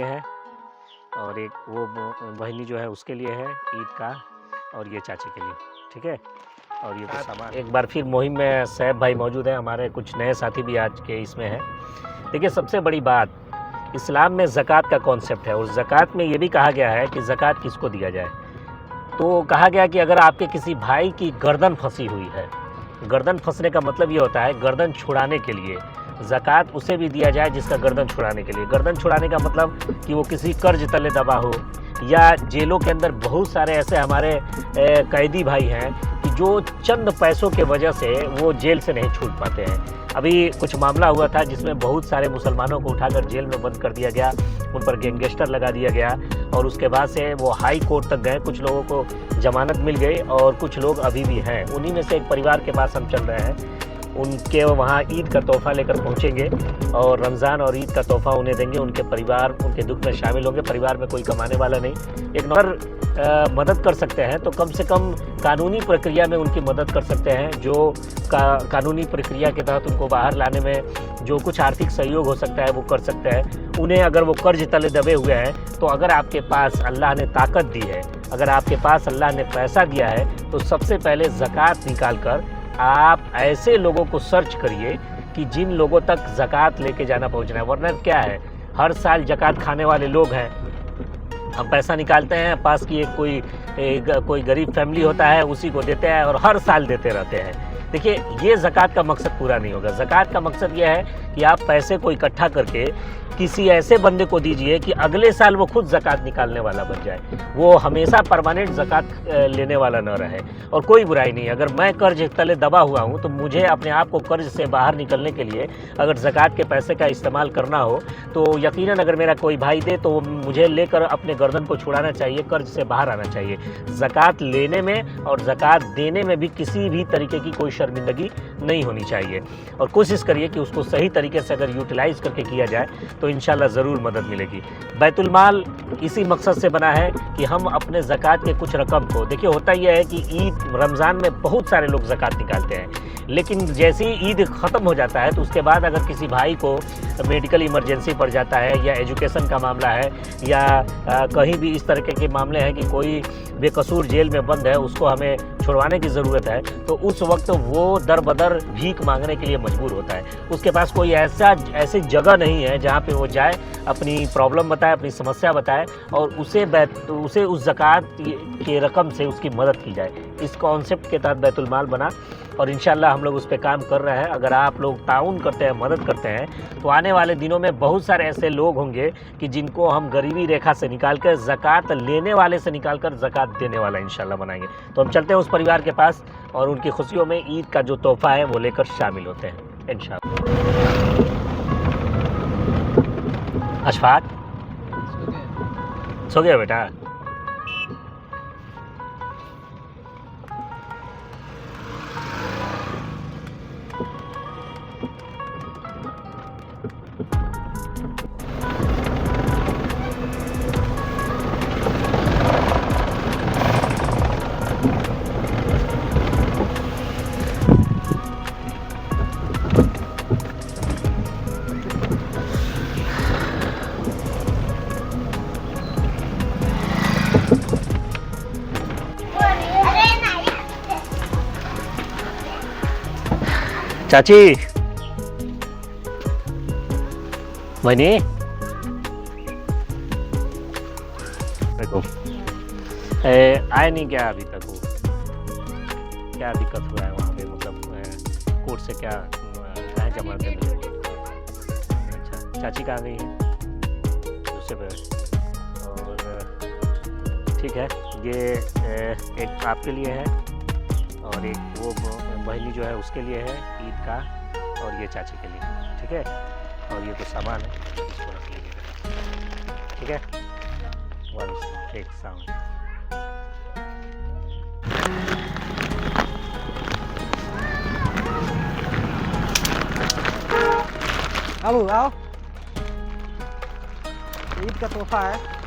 है और एक वो बहनी जो है उसके लिए है ईद का, और ये चाची के लिए, ठीक है। और ये तो सामान। एक बार फिर मुहिम में सैफ भाई मौजूद हैं, हमारे कुछ नए साथी भी आज के इसमें हैं। देखिए, सबसे बड़ी बात, इस्लाम में ज़कात का कॉन्सेप्ट है, और ज़कात में ये भी कहा गया है कि ज़कात किसको दिया जाए। तो कहा गया कि अगर आपके किसी भाई की गर्दन फंसी हुई है, गर्दन फंसने का मतलब ये होता है गर्दन छुड़ाने के लिए ज़कात उसे भी दिया जाए जिसका गर्दन छुड़ाने के लिए। गर्दन छुड़ाने का मतलब कि वो किसी कर्ज तले दबा हो, या जेलों के अंदर बहुत सारे ऐसे हमारे कैदी भाई हैं कि जो चंद पैसों के वजह से वो जेल से नहीं छूट पाते हैं। अभी कुछ मामला हुआ था जिसमें बहुत सारे मुसलमानों को उठाकर जेल में बंद कर दिया गया, उन पर गैंगस्टर लगा दिया गया, और उसके बाद से वो हाई कोर्ट तक गए, कुछ लोगों को जमानत मिल गई और कुछ लोग अभी भी हैं। उन्हीं में से एक परिवार के पास हम चल रहे हैं, उनके वहाँ ईद का तोहफ़ा लेकर पहुँचेंगे और रमज़ान और ईद का तोहफ़ा उन्हें देंगे। उनके परिवार उनके दुख में शामिल होंगे। परिवार में कोई कमाने वाला नहीं, एक नौकर मदद कर सकते हैं तो कम से कम कानूनी प्रक्रिया में उनकी मदद कर सकते हैं। जो कानूनी प्रक्रिया के तहत उनको बाहर लाने में जो कुछ आर्थिक सहयोग हो सकता है वो कर सकते हैं। उन्हें अगर वो कर्ज तले दबे हुए हैं तो अगर आपके पास अल्लाह ने ताकत दी है, अगर आपके पास अल्लाह ने पैसा दिया है, तो सबसे पहले ज़कात निकाल कर आप ऐसे लोगों को सर्च करिए कि जिन लोगों तक ज़कात लेके जाना पहुंचना है। वरना क्या है, हर साल ज़कात खाने वाले लोग हैं, हम पैसा निकालते हैं, पास की कोई गरीब फैमिली होता है, उसी को देते हैं और हर साल देते रहते हैं। देखिए, ये ज़कात का मकसद पूरा नहीं होगा। ज़कात का मकसद ये है कि आप पैसे को इकट्ठा करके किसी ऐसे बंदे को दीजिए कि अगले साल वो खुद ज़कात निकालने वाला बन जाए, वो हमेशा परमानेंट ज़कात लेने वाला न रहे। और कोई बुराई नहीं, अगर मैं कर्ज तले दबा हुआ हूँ तो मुझे अपने आप को कर्ज से बाहर निकलने के लिए अगर ज़कात के पैसे का इस्तेमाल करना हो तो यकीनन अगर मेरा कोई भाई दे तो मुझे लेकर अपने गर्दन को छुड़ाना चाहिए, कर्ज से बाहर आना चाहिए। ज़कात लेने में और ज़कात देने में भी किसी भी तरीके की कोई शर्मिंदगी नहीं होनी चाहिए, और कोशिश करिए कि उसको सही तरीके से अगर यूटिलाइज़ करके किया जाए तो इंशाल्लाह ज़रूर मदद मिलेगी। बैतुल माल इसी मकसद से बना है कि हम अपने ज़कात के कुछ रकम को, देखिए होता यह है कि ईद रमज़ान में बहुत सारे लोग ज़कात निकालते हैं, लेकिन जैसे ही ईद ख़त्म हो जाता है तो उसके बाद अगर किसी भाई को मेडिकल इमरजेंसी पड़ जाता है, या एजुकेशन का मामला है, या कहीं भी इस तरह के मामले हैं कि कोई बेकसूर जेल में बंद है, उसको हमें छुड़वाने की ज़रूरत है, तो उस वक्त वो दर बदर भीख मांगने के लिए मजबूर होता है। उसके पास कोई ऐसी जगह नहीं है जहाँ पे वो जाए, अपनी प्रॉब्लम बताए, अपनी समस्या बताए और उसे उस ज़कात के रकम से उसकी मदद की जाए। इस कॉन्सेप्ट के तहत बैतुल माल बना और इंशाल्लाह हम लोग उस पर काम कर रहे हैं। अगर आप लोग ताउन करते हैं, मदद करते हैं, तो आने वाले दिनों में बहुत सारे ऐसे लोग होंगे कि जिनको हम गरीबी रेखा से निकाल कर, ज़कात लेने वाले से निकाल कर ज़कात देने वाला इंशाल्लाह बनाएंगे। तो हम चलते हैं उस परिवार के पास और उनकी खुशियों में ईद का जो तोहफ़ा है वो लेकर शामिल होते हैं इंशाल्लाह। अशफाक, सो गया बेटा? चाची, वही देखो आए नहीं क्या अभी तक? वो क्या दिक्कत हुआ है वहाँ पे, मतलब कोर्ट से क्या कहाँ जमा करने? अच्छा, चाची कहाँ गई है? दूसरे पे। और ठीक है, ये एक आपके लिए है और एक वो बहनी जो है उसके लिए है ईद का, और ये चाची के लिए, ठीक है। और ये कुछ सामान है, इसको रख लीजिएगा, ठीक है। वन एक साउंड। अब आओ, ईद का तोहफा है।